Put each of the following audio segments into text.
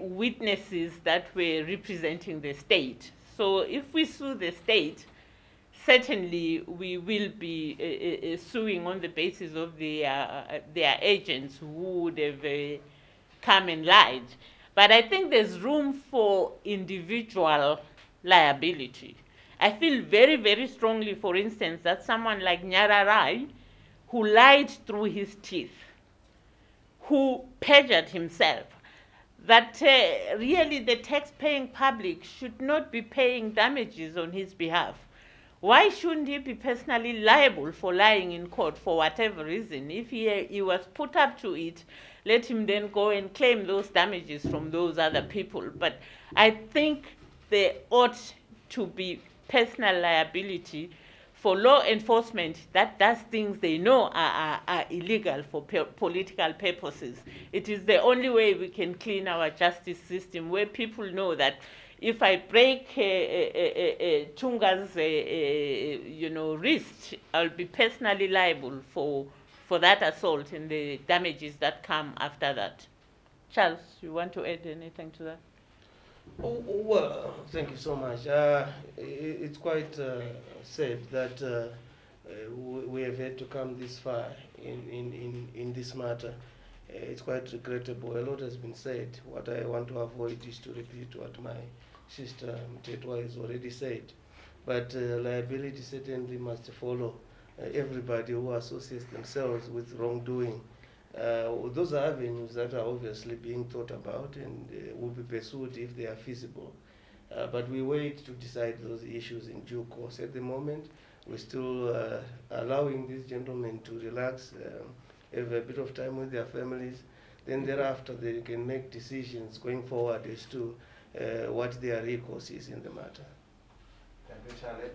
witnesses that were representing the state. So if we sue the state, certainly we will be suing on the basis of their agents who would have come and lied. But I think there's room for individual liability. I feel very, very strongly, for instance, that someone like Nyararai, who lied through his teeth, who perjured himself, that really the tax-paying public should not be paying damages on his behalf. Why shouldn't he be personally liable for lying in court for whatever reason? If he was put up to it, let him then go and claim those damages from those other people. But I think there ought to be personal liability for law enforcement that does things they know are illegal for political purposes. It is the only way we can clean our justice system, where people know that if I break Tunga's wrist, I'll be personally liable for that assault and the damages that come after that. Charles, you want to add anything to that? Oh, well, thank you so much. It's quite sad that we have had to come this far in this matter. It's quite regrettable. A lot has been said. What I want to avoid is to repeat what my sister Mtetwa has already said. But liability certainly must follow everybody who associates themselves with wrongdoing. Those are avenues that are obviously being thought about and will be pursued if they are feasible. But we wait to decide those issues in due course. At the moment, we're still allowing these gentlemen to relax, have a bit of time with their families. Then thereafter, they can make decisions going forward as to what their recourse is in the matter. Thank you, Charlie.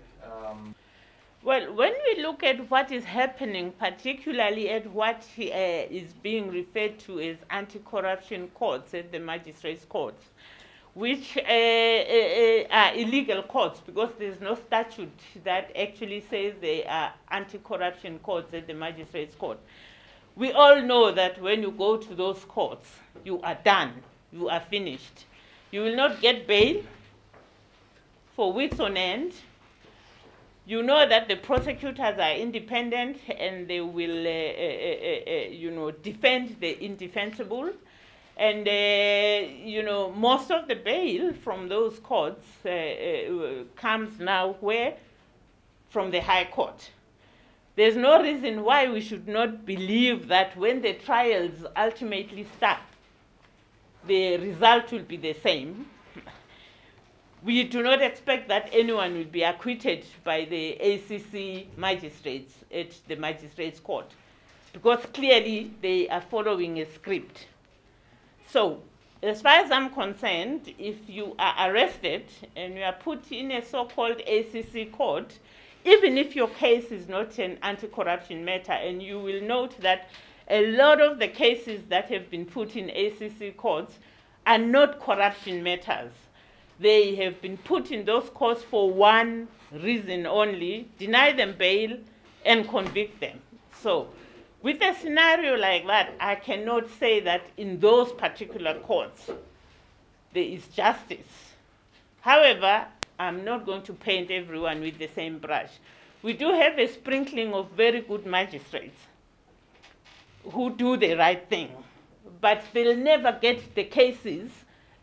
Well, when we look at what is happening, particularly at what is being referred to as anti-corruption courts at the magistrates' courts, which are illegal courts because there's no statute that actually says they are anti-corruption courts at the magistrates' court. We all know that when you go to those courts, you are done, you are finished. You will not get bail for weeks on end. You know that the prosecutors are independent and they will, defend the indefensible. And, most of the bail from those courts comes now where? From the High Court. There's no reason why we should not believe that when the trials ultimately start, the result will be the same. We do not expect that anyone will be acquitted by the ACC magistrates at the magistrates' court, because clearly they are following a script. So, as far as I'm concerned, if you are arrested and you are put in a so-called ACC court, even if your case is not an anti-corruption matter, and you will note that a lot of the cases that have been put in ACC courts are not corruption matters. They have been put in those courts for one reason only: deny them bail and convict them. So with a scenario like that, I cannot say that in those particular courts there is justice. However, I'm not going to paint everyone with the same brush. We do have a sprinkling of very good magistrates who do the right thing, but they'll never get the cases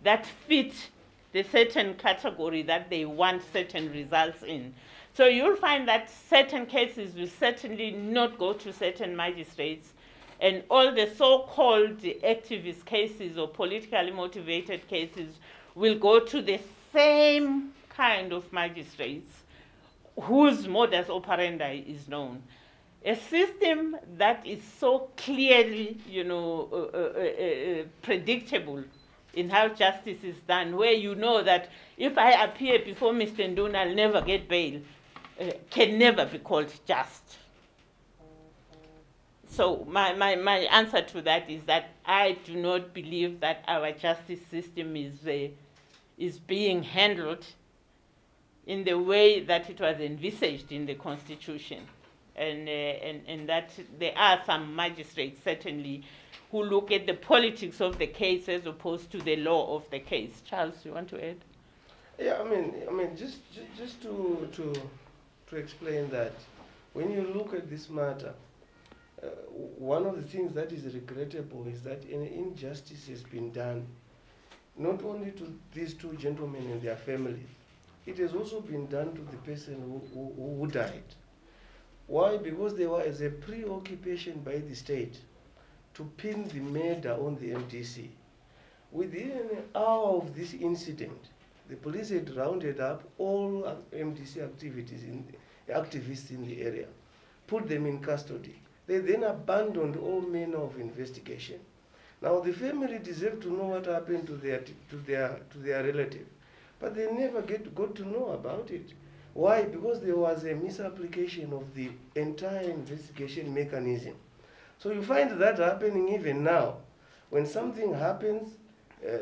that fit the certain category that they want certain results in. So you'll find that certain cases will certainly not go to certain magistrates, and all the so-called activist cases or politically motivated cases will go to the same kind of magistrates whose modus operandi is known. A system that is so clearly, predictable in how justice is done, where you know that if I appear before Mr. Nduna, I'll never get bail, can never be called just. So my answer to that is that I do not believe that our justice system is being handled in the way that it was envisaged in the Constitution. and that there are some magistrates certainly who look at the politics of the case as opposed to the law of the case. Charles, you want to add? Yeah, I mean, just to explain that, when you look at this matter, one of the things that is regrettable is that an injustice has been done, not only to these two gentlemen and their families, it has also been done to the person who died. Why? Because there was a preoccupation by the state to pin the murder on the MDC. Within an hour of this incident, the police had rounded up all MDC activists in the area, put them in custody. They then abandoned all manner of investigation. Now the family deserve to know what happened to their relative, but they never got to know about it. Why? Because there was a misapplication of the entire investigation mechanism. So you find that happening even now. When something happens,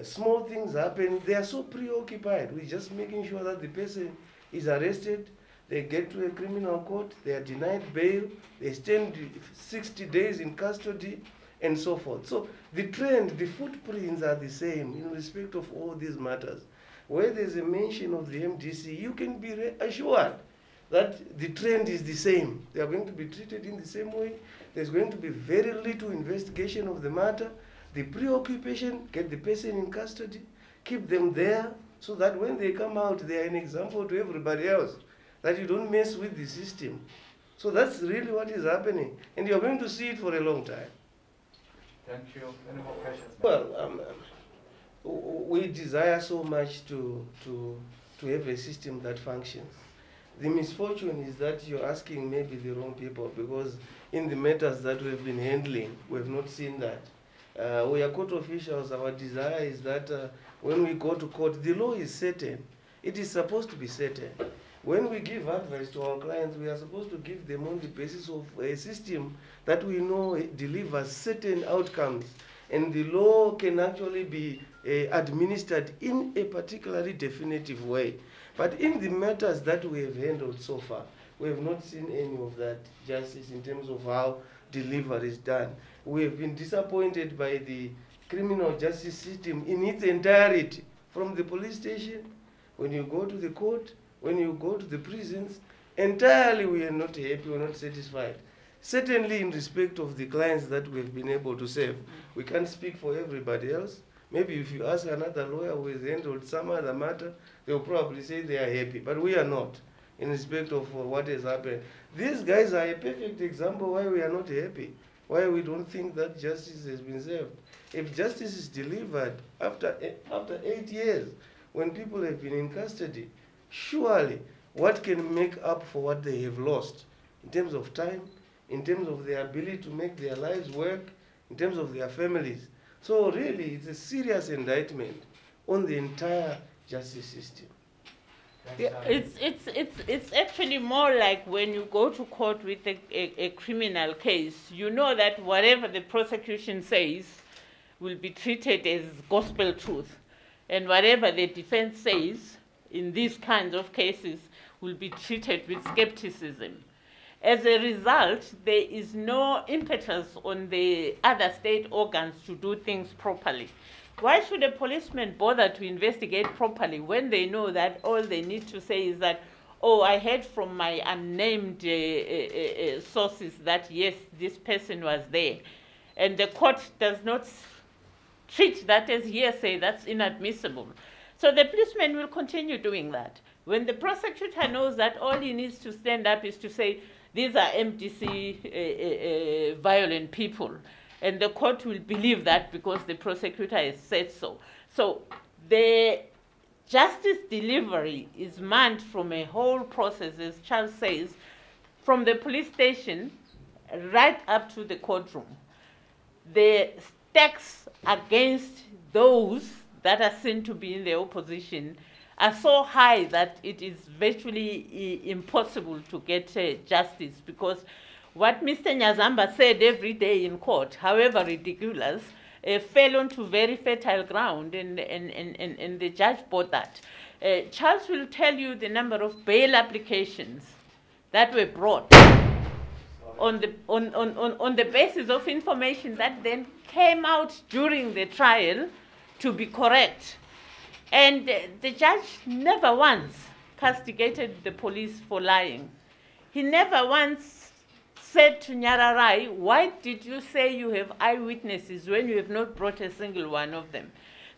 small things happen, they are so preoccupied with just making sure that the person is arrested, they get to a criminal court, they are denied bail, they spend 60 days in custody, and so forth. So the trend, the footprints are the same in respect of all these matters. Where there's a mention of the MDC, you can be assured that the trend is the same. They are going to be treated in the same way. There's going to be very little investigation of the matter. The preoccupation, get the person in custody, keep them there, so that when they come out, they are an example to everybody else, that you don't mess with the system. So that's really what is happening, and you're going to see it for a long time. Thank you. Any more questions? Well, we desire so much to have a system that functions. The misfortune is that you're asking maybe the wrong people, because in the matters that we've been handling, we've not seen that. We are court officials. Our desire is that when we go to court, the law is certain. It is supposed to be certain. When we give advice to our clients, we are supposed to give them on the basis of a system that we know delivers certain outcomes, and the law can actually be administered in a particularly definitive way. But in the matters that we have handled so far, we have not seen any of that justice in terms of how delivery is done. We have been disappointed by the criminal justice system in its entirety, from the police station, when you go to the court, when you go to the prisons. Entirely we are not happy, we are not satisfied. Certainly in respect of the clients that we have been able to serve. We can't speak for everybody else. Maybe if you ask another lawyer who has handled some other matter, they'll probably say they are happy, but we are not in respect of what has happened. These guys are a perfect example why we are not happy, why we don't think that justice has been served. If justice is delivered after 8 years, when people have been in custody, surely what can make up for what they have lost in terms of time, in terms of their ability to make their lives work, in terms of their families? So really, it's a serious indictment on the entire justice system. Yeah, it's actually more like when you go to court with a criminal case, you know that whatever the prosecution says will be treated as gospel truth, and whatever the defense says in these kinds of cases will be treated with skepticism. As a result, there is no impetus on the other state organs to do things properly. Why should a policeman bother to investigate properly when they know that all they need to say is that, oh, I heard from my unnamed sources that, yes, this person was there. And the court does not treat that as hearsay, that's inadmissible. So the policeman will continue doing that. When the prosecutor knows that all he needs to stand up is to say, these are MDC violent people, and the court will believe that because the prosecutor has said so. So the justice delivery is manned from a whole process, as Charles says, from the police station right up to the courtroom. The stakes against those that are seen to be in the opposition are so high that it is virtually impossible to get justice, because what Mr. Nyazamba said every day in court, however ridiculous, fell onto very fertile ground, and the judge bought that. Charles will tell you the number of bail applications that were brought on the basis of information that then came out during the trial to be correct. And the judge never once castigated the police for lying. He never once said to Nyararai, why did you say you have eyewitnesses when you have not brought a single one of them?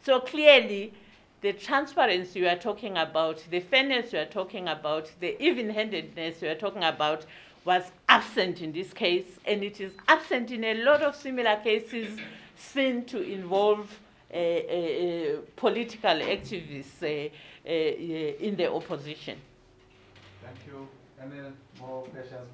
So clearly, the transparency you are talking about, the fairness you are talking about, the even-handedness you are talking about was absent in this case, and it is absent in a lot of similar cases seen to involve political activists in the opposition. Thank you. Any more questions?